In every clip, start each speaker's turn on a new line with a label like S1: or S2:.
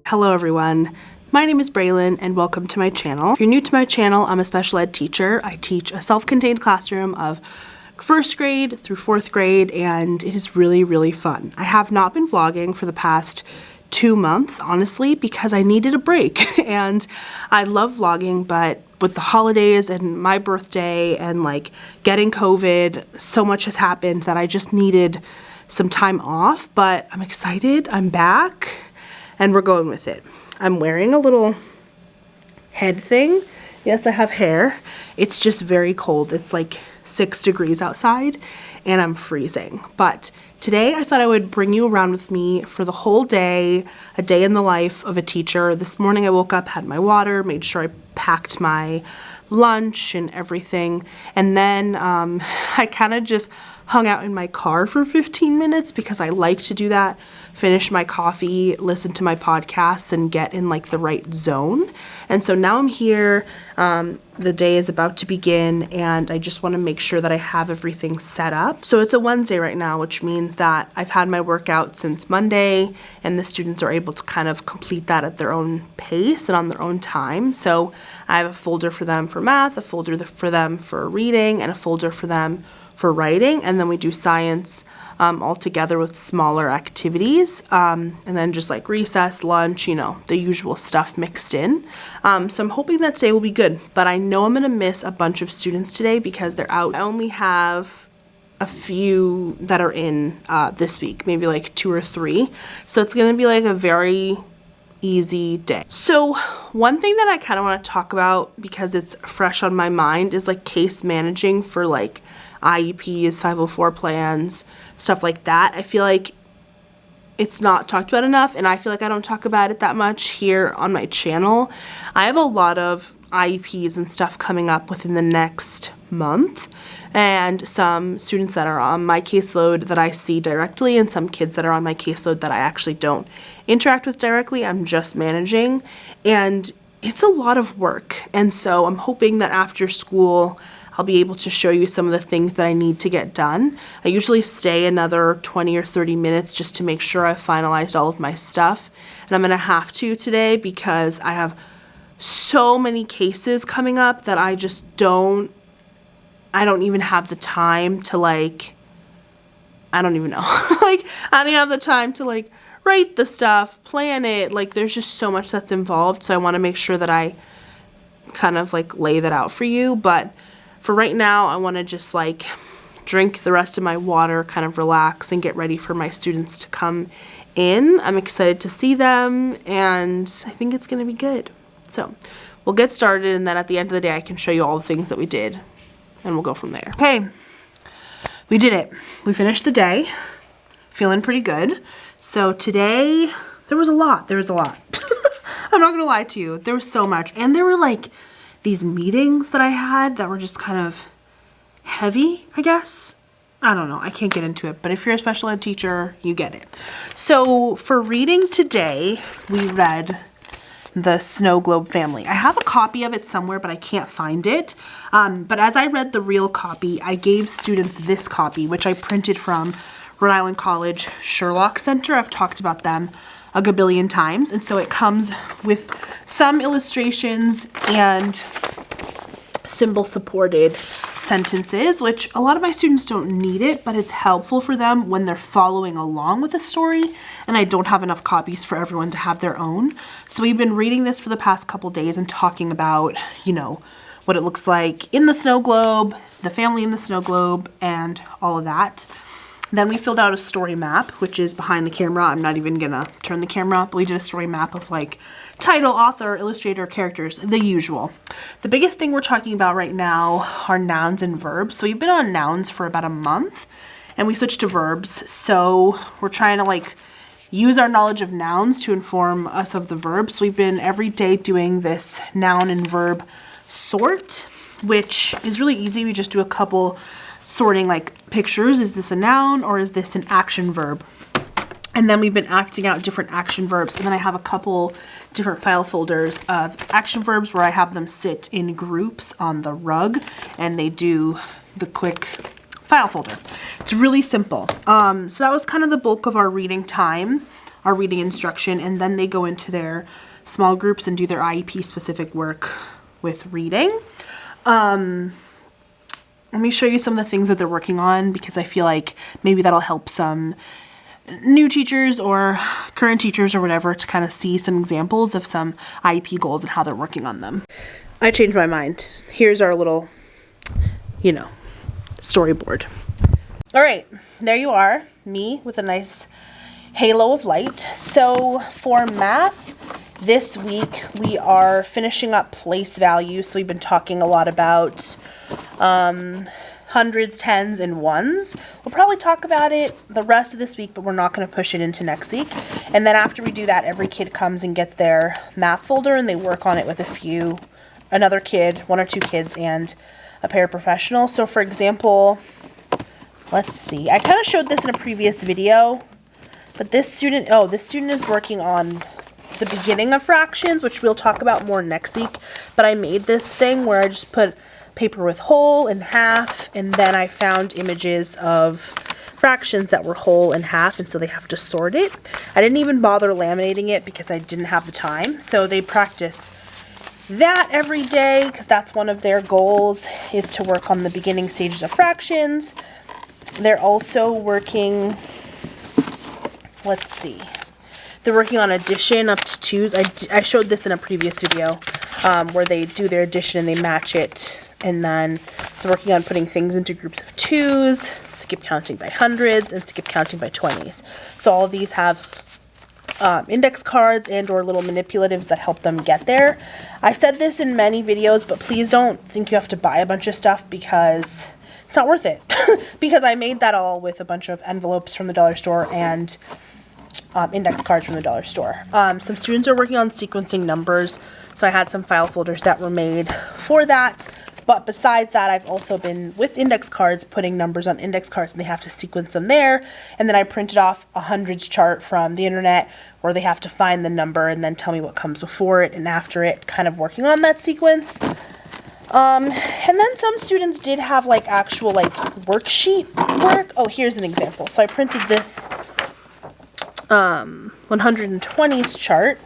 S1: Hello everyone, my name is Braylon and welcome to my channel. If you're new to my channel, I'm a special ed teacher. I teach a self-contained classroom of first grade through fourth grade and it is really fun. I have not been vlogging for the past 2 months, honestly, because I needed a break and I love vlogging, but with the holidays and my birthday and like getting COVID, so much has happened that I just needed some time off, but I'm excited, I'm back. And we're going with it. I'm wearing a little head thing. Yes, I have hair. It's just very cold. It's like 6 degrees outside and I'm freezing. But today I thought I would bring you around with me for the whole day, a day in the life of a teacher. This morning I woke up, had my water, made sure I packed my lunch and everything. And then I kind of just hung out in my car for 15 minutes because I like to do that. Finish my coffee, listen to my podcasts, and get in like the right zone. And so now I'm here, the day is about to begin, and I just want to make sure that I have everything set up. So it's a Wednesday right now, which means that I've had my workout since Monday, and the students are able to kind of complete that at their own pace and on their own time. So I have a folder for them for math, a folder for them for reading, and a folder for them for writing, and then we do science all together with smaller activities, and then just like recess, lunch, you know, the usual stuff mixed in. So I'm hoping that today will be good, but I know I'm gonna miss a bunch of students today because they're out. I only have a few that are in this week, maybe like 2 or 3. So it's gonna be like a very easy day. So one thing that I kind of want to talk about because it's fresh on my mind is like case managing for like IEPs, 504 plans, stuff like that. I feel like it's not talked about enough, and I feel like I don't talk about it that much here on my channel. I have a lot of IEPs and stuff coming up within the next month, and some students that are on my caseload that I see directly, and some kids that are on my caseload that I actually don't interact with directly. I'm just managing, and it's a lot of work. And so I'm hoping that after school I'll be able to show you some of the things that I need to get done. I usually stay another 20 or 30 minutes just to make sure I've finalized all of my stuff. And I'm gonna have to today because I have so many cases coming up that I just don't even have the time to like, I don't even know. Like, I don't have the time to like write the stuff, plan it. Like, there's just so much that's involved. So I wanna make sure that I kind of like lay that out for you. But for right now, I want to just like drink the rest of my water, kind of relax and get ready for my students to come in. I'm excited to see them and I think it's going to be good. So we'll get started, and then at the end of the day, I can show you all the things that we did and we'll go from there. Okay, we did it. We finished the day, feeling pretty good. So today, there was a lot. I'm not going to lie to you. There was so much. And there were like these meetings that I had that were just kind of heavy, I guess. I don't know, I can't get into it, but if you're a special ed teacher, you get it. So for reading today, we read The Snow Globe Family. I have a copy of it somewhere, but I can't find it. But as I read the real copy, I gave students this copy, which I printed from Rhode Island College Sherlock Center. I've talked about them a gabillion times, and so it comes with some illustrations and symbol supported sentences, which a lot of my students don't need it, but it's helpful for them when they're following along with a story, and I don't have enough copies for everyone to have their own. So we've been reading this for the past couple days and talking about, you know, what it looks like in the snow globe, the family in the snow globe, and all of that. Then we filled out a story map, which is behind the camera. I'm not even gonna turn the camera, but we did a story map of like title, author, illustrator, characters, the usual. The biggest thing we're talking about right now are nouns and verbs. So we've been on nouns for about a month and we switched to verbs. So we're trying to like use our knowledge of nouns to inform us of the verbs. We've been every day doing this noun and verb sort, which is really easy. We just do a couple sorting like pictures. Is this a noun or is this an action verb? And then we've been acting out different action verbs. And then I have a couple different file folders of action verbs where I have them sit in groups on the rug and they do the quick file folder. It's really simple. So that was kind of the bulk of our reading time. our reading instruction, and then they go into their small groups and do their IEP specific work with reading. Let me show you some of the things that they're working on, because I feel like maybe that'll help some new teachers or current teachers or whatever to kind of see some examples of some IEP goals and how they're working on them. I changed my mind. Here's our little, storyboard. All right, there you are, me with a nice halo of light. So for math, this week we are finishing up place value. So we've been talking a lot about hundreds, tens, and ones. We'll probably talk about it the rest of this week, but we're not going to push it into next week. And then after we do that, every kid comes and gets their math folder and they work on it with another kid, 1 or 2 kids, and a paraprofessional. So for example, let's see, I kind of showed this in a previous video, but this student is working on the beginning of fractions, which we'll talk about more next week. But I made this thing where I just put paper with whole and half, and then I found images of fractions that were whole and half, and so they have to sort it. I didn't even bother laminating it because I didn't have the time. So they practice that every day because that's one of their goals, is to work on the beginning stages of fractions. They're also working, let's see, they're working on addition up to 2s. I showed this in a previous video where they do their addition and they match it. And then they're working on putting things into groups of 2s, skip counting by hundreds, and skip counting by 20s. So all of these have index cards and or little manipulatives that help them get there. I said this in many videos, but please don't think you have to buy a bunch of stuff because it's not worth it. Because I made that all with a bunch of envelopes from the dollar store and index cards from the dollar store. Some students are working on sequencing numbers, so I had some file folders that were made for that. But besides that, I've also been with index cards putting numbers on index cards, and they have to sequence them there. And then I printed off a hundreds chart from the internet where they have to find the number and then tell me what comes before it and after it, kind of working on that sequence. And then some students did have actual worksheet work. Oh, here's an example. So I printed this 120s chart,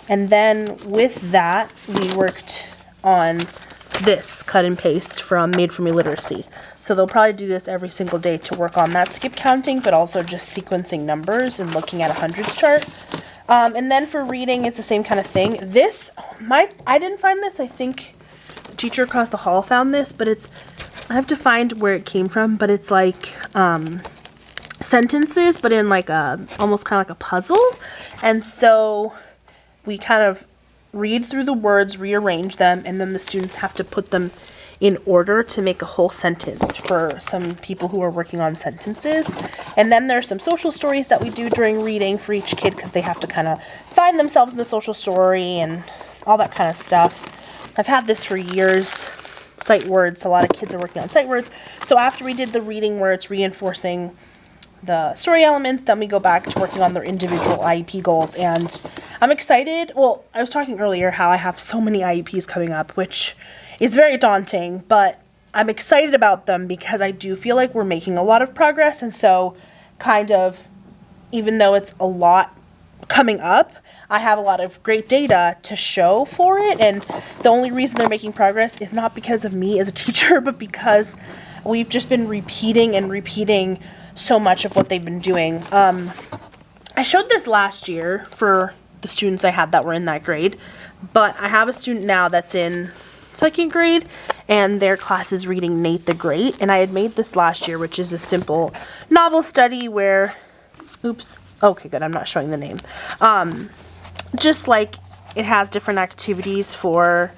S1: and then with that we worked on this cut and paste from Made For Me Literacy. So they'll probably do this every single day to work on that skip counting, but also just sequencing numbers and looking at a hundreds chart. And then for reading, it's the same kind of thing. I didn't find this. I think the teacher across the hall found this, but I have to find where it came from, but it's sentences, but in almost kind of like a puzzle. And so we kind of read through the words, rearrange them, and then the students have to put them in order to make a whole sentence for some people who are working on sentences. And then there's some social stories that we do during reading for each kid because they have to kind of find themselves in the social story and all that kind of stuff. I've had this for years. Sight words, a lot of kids are working on sight words. So after we did the reading where it's reinforcing the story elements, then we go back to working on their individual IEP goals. And I'm excited. Well, I was talking earlier how I have so many IEPs coming up, which is very daunting, but I'm excited about them because I do feel like we're making a lot of progress. And so kind of, even though it's a lot coming up, I have a lot of great data to show for it. And the only reason they're making progress is not because of me as a teacher, but because we've just been repeating so much of what they've been doing. I showed this last year for the students I had that were in that grade, but I have a student now that's in 2nd grade, and their class is reading Nate the Great, and I had made this last year, which is a simple novel study where, okay, good, I'm not showing the name. Just it has different activities for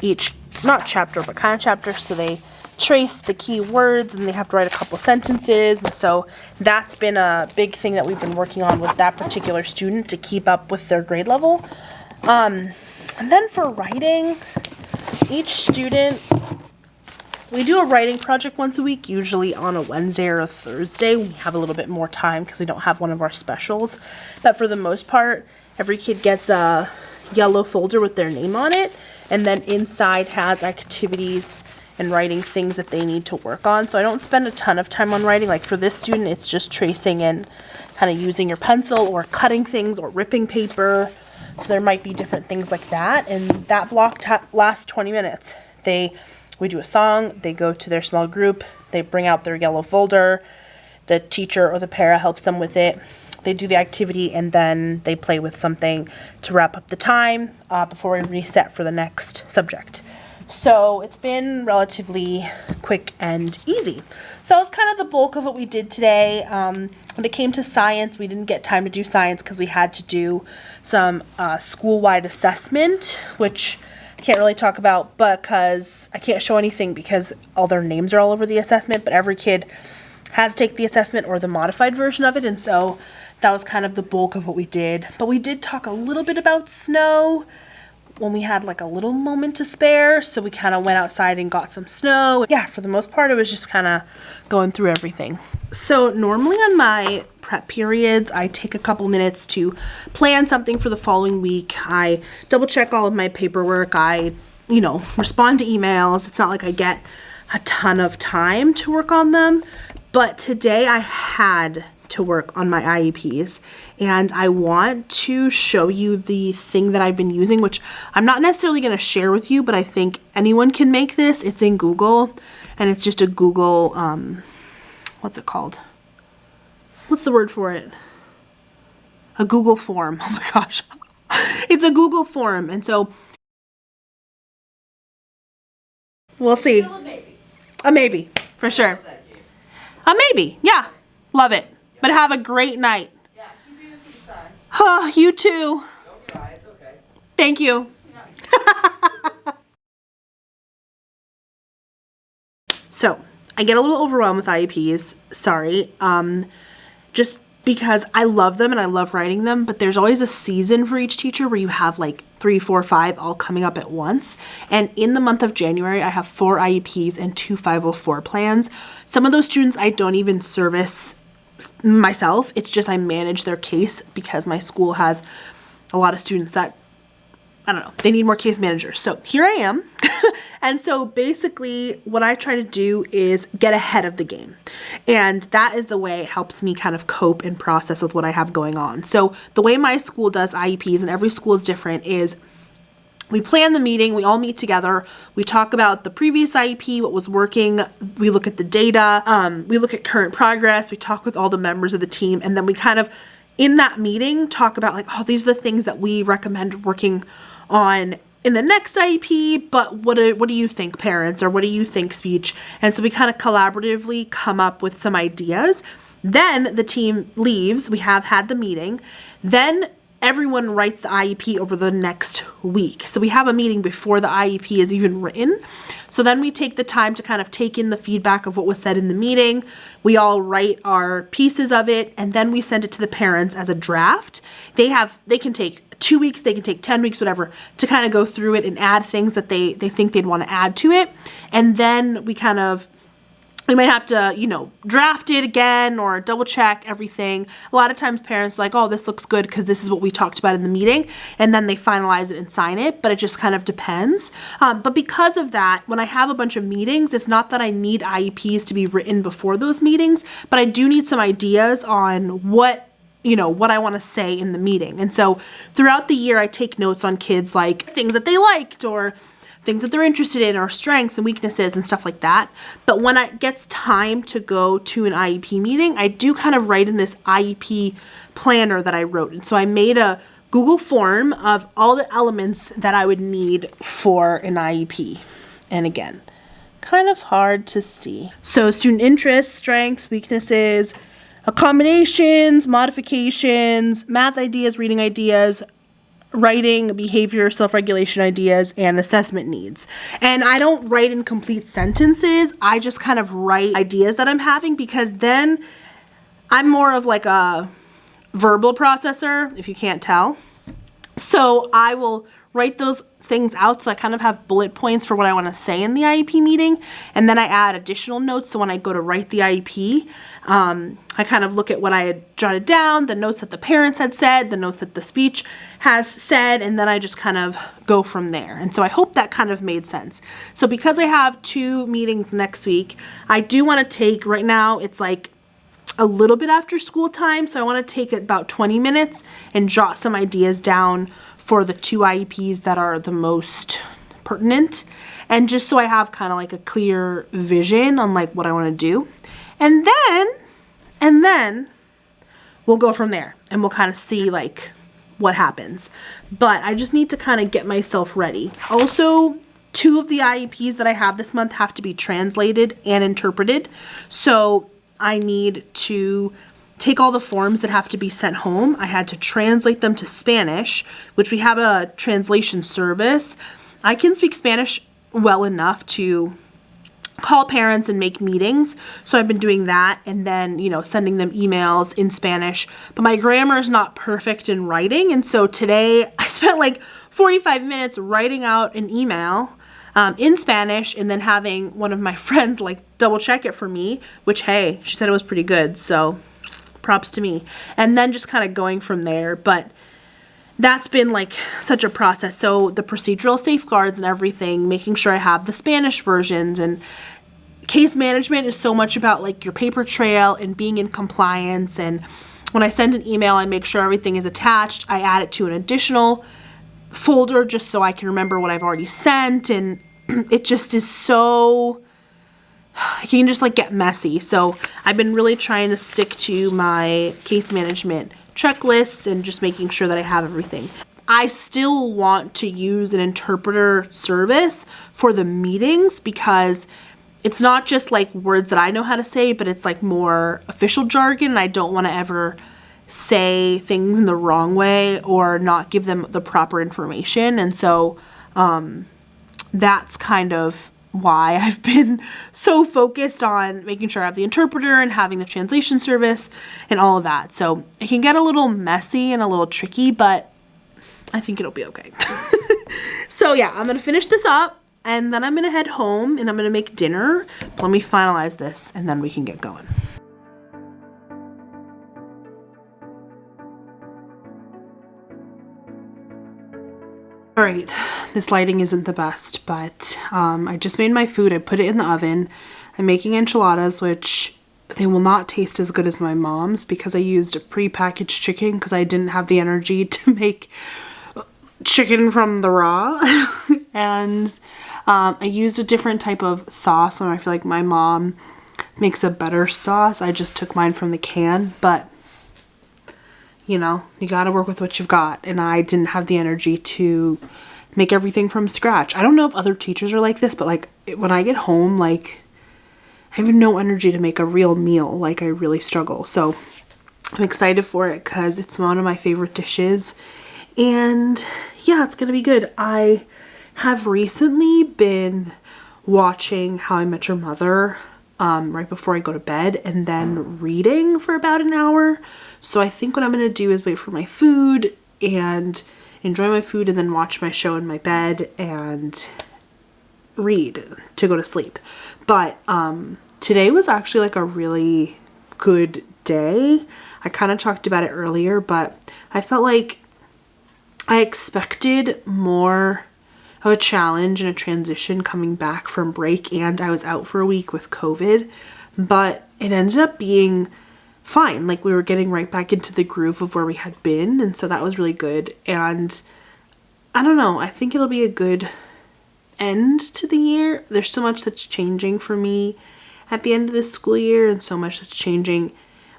S1: each, not chapter, but kind of chapter, so they trace the key words and they have to write a couple sentences. And so that's been a big thing that we've been working on with that particular student to keep up with their grade level. And then for writing, each student, we do a writing project once a week, usually on a Wednesday or a Thursday. We have a little bit more time because we don't have one of our specials. But for the most part, every kid gets a yellow folder with their name on it, and then inside has activities and writing things that they need to work on. So I don't spend a ton of time on writing. Like for this student, it's just tracing and kind of using your pencil or cutting things or ripping paper. So there might be different things like that. And that block lasts 20 minutes. We do a song, they go to their small group, they bring out their yellow folder, the teacher or the para helps them with it. They do the activity and then they play with something to wrap up the time before we reset for the next subject. So it's been relatively quick and easy. So that was kind of the bulk of what we did today. When it came to science, we didn't get time to do science because we had to do some school-wide assessment, which I can't really talk about because I can't show anything because all their names are all over the assessment, but every kid has to take the assessment or the modified version of it, and so that was kind of the bulk of what we did. But we did talk a little bit about snow when we had like a little moment to spare, so we kind of went outside and got some snow. Yeah, for the most part, it was just kind of going through everything. So normally on my prep periods, I take a couple minutes to plan something for the following week. I double check all of my paperwork. I, respond to emails. It's not like I get a ton of time to work on them, but today I had to work on my IEPs, and I want to show you the thing that I've been using, which I'm not necessarily going to share with you, but I think anyone can make this. It's in Google, and it's just a Google, what's it called? What's the word for it? A Google form. Oh my gosh. It's a Google form, and so we'll see.
S2: Still a maybe.
S1: A maybe, for sure. A maybe, yeah. Love it. But have a great night.
S2: Yeah, keep doing this inside.
S1: You too.
S2: Don't cry, it's okay.
S1: Thank you.
S2: Yeah.
S1: So, I get a little overwhelmed with IEPs. Sorry. Just because I love them and I love writing them, but there's always a season for each teacher where you have like 3, 4, 5 all coming up at once. And in the month of January, I have 4 IEPs and 2 504 plans. Some of those students I don't even service myself. It's just I manage their case because my school has a lot of students that, I don't know, they need more case managers. So here I am. And so basically what I try to do is get ahead of the game. And that is the way it helps me kind of cope and process with what I have going on. So the way my school does IEPs, and every school is different, is we plan the meeting, we all meet together, we talk about the previous IEP, what was working, we look at the data, we look at current progress, we talk with all the members of the team, and then we kind of, in that meeting, talk about like, oh, these are the things that we recommend working on in the next IEP, but what do you think, parents, or what do you think, speech? And so we kind of collaboratively come up with some ideas. Then the team leaves, we have had the meeting, then everyone writes the IEP over the next week. So we have a meeting before the IEP is even written. So then we take the time to kind of take in the feedback of what was said in the meeting. We all write our pieces of it, and then we send it to the parents as a draft. They can take 2 weeks, they can take 10 weeks, whatever, to kind of go through it and add things that they think they'd want to add to it. And then we might have to, draft it again or double check everything. A lot of times parents are like, oh, this looks good because this is what we talked about in the meeting. And then they finalize it and sign it, but it just kind of depends. But because of that, when I have a bunch of meetings, it's not that I need IEPs to be written before those meetings, but I do need some ideas on what I want to say in the meeting. And so throughout the year, I take notes on kids, like things that they liked or things that they're interested in, or strengths and weaknesses and stuff like that. But when it gets time to go to an IEP meeting, I do kind of write in this IEP planner that I wrote. And so I made a Google form of all the elements that I would need for an IEP. And again, kind of hard to see. So student interests, strengths, weaknesses, accommodations, modifications, math ideas, reading ideas, writing, behavior, self-regulation ideas, and assessment needs. And I don't write in complete sentences. I just kind of write ideas that I'm having, because then I'm more of like a verbal processor, if you can't tell. So I will write those things out, so I kind of have bullet points for what I want to say in the IEP meeting, and then I add additional notes. So when I go to write the IEP, I kind of look at what I had jotted down, the notes that the parents had said, the notes that the speech has said, and then I just kind of go from there. And so I hope that kind of made sense. So because I have 2 meetings next week, I do want to take, right now it's like a little bit after school time, so I want to take about 20 minutes and jot some ideas down for the 2 IEPs that are the most pertinent, and just so I have kind of like a clear vision on like what I want to do. And then we'll go from there and we'll kind of see like what happens. But I just need to kind of get myself ready. Also, 2 of the IEPs that I have this month have to be translated and interpreted. So I need to take all the forms that have to be sent home. I had to translate them to Spanish, which we have a translation service. I can speak Spanish well enough to call parents and make meetings. So I've been doing that, and then, you know, sending them emails in Spanish. But my grammar is not perfect in writing. And so today I spent like 45 minutes writing out an email in Spanish, and then having one of my friends like double check it for me, which, hey, she said it was pretty good. So props to me. And then just kind of going from there. But that's been like such a process. So the procedural safeguards and everything, making sure I have the Spanish versions, and case management is so much about like your paper trail and being in compliance. And when I send an email, I make sure everything is attached. I add it to an additional folder just so I can remember what I've already sent. And it just is so, you can just like get messy. So I've been really trying to stick to my case management checklists and just making sure that I have everything. I still want to use an interpreter service for the meetings, because it's not just like words that I know how to say, but it's like more official jargon, and I don't want to ever say things in the wrong way or not give them the proper information. And so that's kind of why I've been so focused on making sure I have the interpreter and having the translation service and all of that. So it can get a little messy and a little tricky, but I think it'll be okay. So yeah, I'm going to finish this up, and then I'm going to head home and I'm going to make dinner. Let me finalize this and then we can get going. All right, this lighting isn't the best, but I just made my food. I put it in the oven. I'm making enchiladas, which they will not taste as good as my mom's, because I used a prepackaged chicken because I didn't have the energy to make chicken from the raw. And I used a different type of sauce when I feel like my mom makes a better sauce. I just took mine from the can, but you know, you gotta work with what you've got, and I didn't have the energy to make everything from scratch. I don't know if other teachers are like this, but like when I get home, like I have no energy to make a real meal. Like I really struggle. So I'm excited for it because it's one of my favorite dishes, and yeah, it's gonna be good. I have recently been watching How I Met Your Mother right before I go to bed, and then reading for about an hour. So I think what I'm going to do is wait for my food and enjoy my food, and then watch my show in my bed and read to go to sleep. But today was actually like a really good day. I kind of talked about it earlier, but I felt like I expected more of a challenge and a transition coming back from break, and I was out for a week with COVID, but it ended up being fine. Like we were getting right back into the groove of where we had been, and so that was really good. And I don't know, I think it'll be a good end to the year. There's so much that's changing for me at the end of this school year, and so much that's changing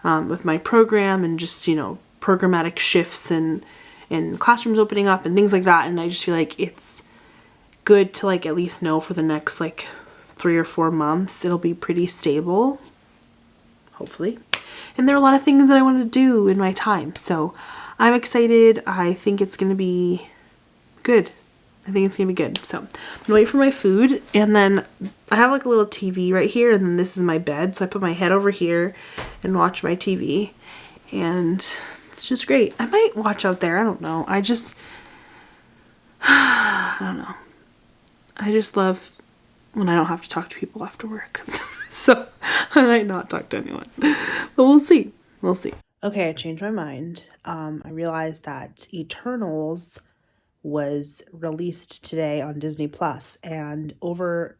S1: with my program, and just, you know, programmatic shifts and classrooms opening up and things like that. And I just feel like it's good to like at least know for the next like 3 or 4 months it'll be pretty stable, hopefully. And there are a lot of things that I want to do in my time, so I'm excited. I think it's gonna be good. I think it's gonna be good. So I'm gonna wait for my food, and then I have like a little TV right here, and then this is my bed, so I put my head over here and watch my TV, and it's just great. I might watch out there, I don't know. I I don't know. I just love when I don't have to talk to people after work. So I might not talk to anyone, but we'll see. We'll see. Okay, I changed my mind. I realized that Eternals was released today on Disney Plus, and over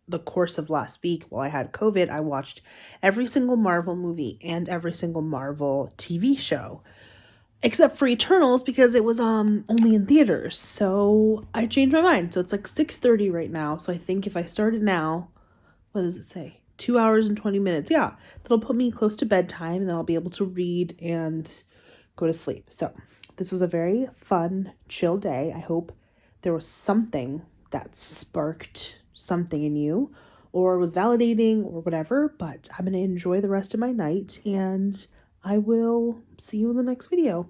S1: the course of last week while I had COVID, I watched every single Marvel movie and every single Marvel TV show except for Eternals because it was only in theaters. So I changed my mind. So it's like 6:30 right now. So I think if I started now, what does it say? 2 hours and 20 minutes. Yeah, that'll put me close to bedtime, and then I'll be able to read and go to sleep. So this was a very fun, chill day. I hope there was something that sparked something in you or was validating or whatever, but I'm going to enjoy the rest of my night, and I will see you in the next video.